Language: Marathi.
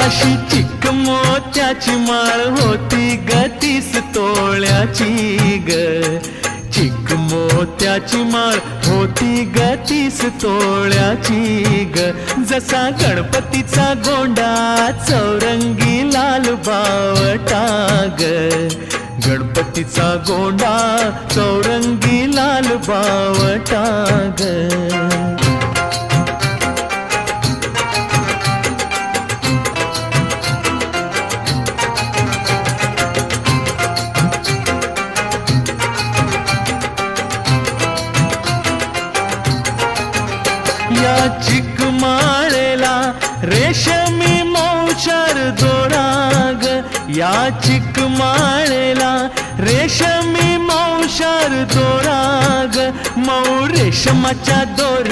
अशी चिक मोत्याची माळ होती ग 30 तोळ्याची ग. चिक मोत्याची माळ होती ग 30 तोळ्याची ग. जसा गणपतीचा गोंडा चौरंगी लाल बावटा ग. गणपतीचा गोंडा चौरंगी लाल बावटा ग. या चिकमाळेला रेशमी मौचार दोराग. या चिकमाळेला रेशमी मौचार दोराग. मऊ रेशमाच्या दोर